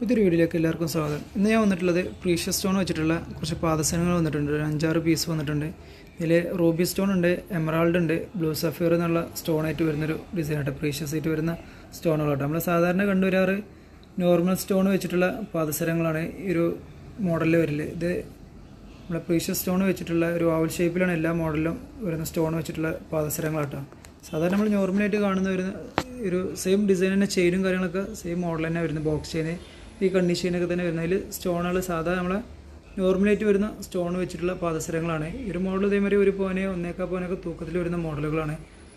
പുതിയൊരു വീഡിയോയിലേക്ക് എല്ലാവർക്കും സ്വാഗതം. ഇന്ന് ഞാൻ വന്നിട്ടുള്ളത് പ്രീഷ്യസ് സ്റ്റോൺ വെച്ചിട്ടുള്ള കുറച്ച് പാദസരങ്ങൾ വന്നിട്ടുണ്ട്. ഒരു 5-6 പീസ് വന്നിട്ടുണ്ട്. ഇതിൽ റൂബി സ്റ്റോൺ ഉണ്ട്, എമറാൾഡ് ഉണ്ട്, ബ്ലൂ സഫയർ എന്നുള്ള സ്റ്റോണായിട്ട് വരുന്നൊരു ഡിസൈനായിട്ട് പ്രീഷ്യസ് ആയിട്ട് വരുന്ന സ്റ്റോണുകളാട്ടോ. നമ്മൾ സാധാരണ കണ്ടുവരാറ് നോർമൽ സ്റ്റോൺ വെച്ചിട്ടുള്ള പാദസരങ്ങളാണ് ഈ ഒരു മോഡലിൽ വരില്ല. ഇത് നമ്മളെ പ്രീഷ്യസ് സ്റ്റോൺ വെച്ചിട്ടുള്ള ഒരു ഓവൽ ഷേപ്പിലാണ് എല്ലാ മോഡലിലും വരുന്ന സ്റ്റോൺ വെച്ചിട്ടുള്ള പാദസരങ്ങളാട്ടോ. സാധാരണ നമ്മൾ നോർമലായിട്ട് കാണുന്ന വരുന്ന ഒരു സെയിം ഡിസൈൻ തന്നെ ചെയിനും കാര്യങ്ങളൊക്കെ സെയിം മോഡൽ തന്നെ വരുന്നത്. ബോക്സ് ചെയിന് ഈ കണ്ണി ചെയിനൊക്കെ തന്നെ വരുന്നതിൽ സ്റ്റോണുകൾ സാധാരണ നമ്മളെ നോർമലായിട്ട് വരുന്ന സ്റ്റോൺ വെച്ചിട്ടുള്ള പാദസരങ്ങളാണ്. ഈ ഒരു മോഡൽ ഇതേമാതിരി ഒരു പോനെ 1.25 പോനൊക്കെ തൂക്കത്തിൽ വരുന്ന മോഡലുകളാണ്.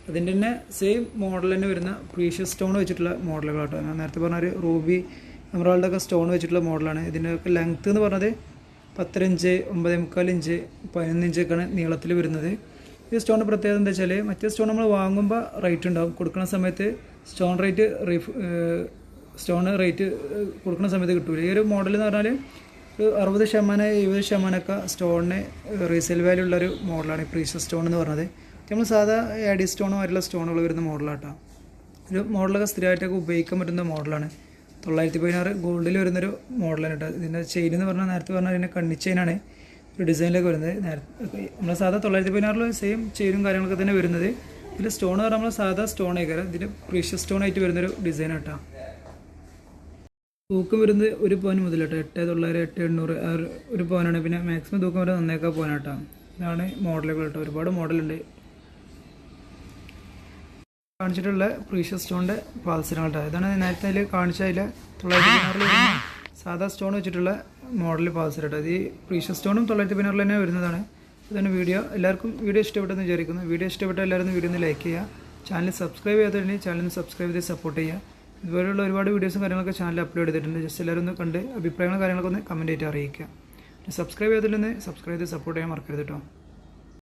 അതിൻ്റെ തന്നെ സെയിം മോഡൽ തന്നെ വരുന്ന പ്രീഷ്യസ് സ്റ്റോൺ വെച്ചിട്ടുള്ള മോഡലുകളാട്ടോ. ഞാൻ നേരത്തെ പറഞ്ഞ ഒരു റൂബി എമറാൾഡൊക്കെ സ്റ്റോൺ വെച്ചിട്ടുള്ള മോഡലാണ്. ഇതിൻ്റെയൊക്കെ ലെങ്ത്ത് എന്ന് പറഞ്ഞത് 10 ഇഞ്ച്, 9.25 ഇഞ്ച്, 11 ഇഞ്ചൊക്കെയാണ് നീളത്തിൽ വരുന്നത്. ഈ സ്റ്റോണിൻ്റെ പ്രത്യേകത എന്താ വെച്ചാൽ മറ്റേ സ്റ്റോൺ നമ്മൾ വാങ്ങുമ്പോൾ റേറ്റ് ഉണ്ടാവും, കൊടുക്കുന്ന സമയത്ത് സ്റ്റോൺ റേറ്റ് കൊടുക്കുന്ന സമയത്ത് കിട്ടൂല. ഈ ഒരു മോഡൽ എന്ന് പറഞ്ഞാൽ ഒരു 60%, 70% സ്റ്റോണിന് റീസെയിൽ വാല്യൂ ഉള്ളൊരു മോഡലാണ് ഈ പ്രീഷ്യസ് സ്റ്റോൺ എന്ന് പറഞ്ഞത്. നമ്മൾ സാധാ ആഡി സ്റ്റോണുമായിട്ടുള്ള സ്റ്റോണുകൾ വരുന്ന മോഡലാട്ടോ. ഒരു മോഡലൊക്കെ സ്ഥിരമായിട്ടൊക്കെ ഉപയോഗിക്കാൻ പറ്റുന്ന മോഡലാണ്. 916 ഗോൾഡിൽ വരുന്നൊരു മോഡലാണ് കേട്ടോ. ഇതിൻ്റെ ചെയിൻ എന്ന് പറഞ്ഞാൽ നേരത്തെ പറഞ്ഞാൽ ഇതിൻ്റെ കണ്ണി ചെയിനാണ് ഒരു ഡിസൈനിലൊക്കെ വരുന്നത്. നമ്മൾ സാധാ 916 സെയിം ചെയിനും കാര്യങ്ങളൊക്കെ തന്നെ വരുന്നത്. ഇതിൽ സ്റ്റോൺ പറഞ്ഞാൽ നമ്മൾ സാധാ സ്റ്റോൺ ആയിക്കാരം. ഇതിൽ പ്രീഷ്യസ് സ്റ്റോൺ ആയിട്ട് വരുന്നൊരു ഡിസൈൻ കേട്ടോ. തൂക്കം വരുന്നത് 1 പവൻ മുതൽ കേട്ടോ. 8,900, 8,800 ആ ഒരു പവനാണ്. പിന്നെ മാക്സിമം തൂക്കം വരുന്നത് 1.25 പവൻ കേട്ടോ. ഇതാണ് മോഡലുകൾ കേട്ടോ. ഒരുപാട് മോഡലുണ്ട്. കാണിച്ചിട്ടുള്ള പ്രീഷ്യസ് സ്റ്റോണിൻ്റെ പാദസരങ്ങൾ കേട്ടോ. ഇതാണ് നേരത്തെ അതിൽ കാണിച്ചതിൽ 916 സാധാ സ്റ്റോൺ വെച്ചിട്ടുള്ള മോഡൽ പാദസരം കേട്ടോ. ഇത് ഈ പ്രീഷ്യസ് സ്റ്റോണും 916 തന്നെ വരുന്നതാണ്. ഇതാണ് വീഡിയോ. എല്ലാവർക്കും വീഡിയോ ഇഷ്ടപ്പെട്ടെന്ന് വിചാരിക്കുന്നു. വീഡിയോ ഇഷ്ടപ്പെട്ട എല്ലാവരും വീഡിയോ ഒന്ന് ലൈക്ക് ചെയ്യുക. ചാനൽ സബ്സ്ക്രൈബ് ചെയ്യാത്തതുണ്ടെങ്കിൽ ചാനൽ സബ്സ്ക്രൈബ് ചെയ്ത് സപ്പോർട്ട് ചെയ്യുക. ഇതുപോലെയുള്ള ഒരുപാട് വീഡിയോസും കാര്യങ്ങളൊക്കെ ചാനൽ അപ്ലോഡ് ചെയ്തിട്ടുണ്ട്. ജസ്റ്റ് എല്ലാവരും ഒന്ന് കണ്ട് അഭിപ്രായങ്ങളും കാര്യങ്ങളൊക്കെ ഒന്ന് കമൻറ്റ് ആയിട്ട് അറിയിക്കുക. സബ്സ്ക്രൈബ് ചെയ്തിട്ടുണ്ടെങ്കിൽ സബ്സ്ക്രൈബ് ചെയ്ത് സപ്പോർട്ട് ചെയ്യാൻ മറക്കരുത് കേട്ടോ.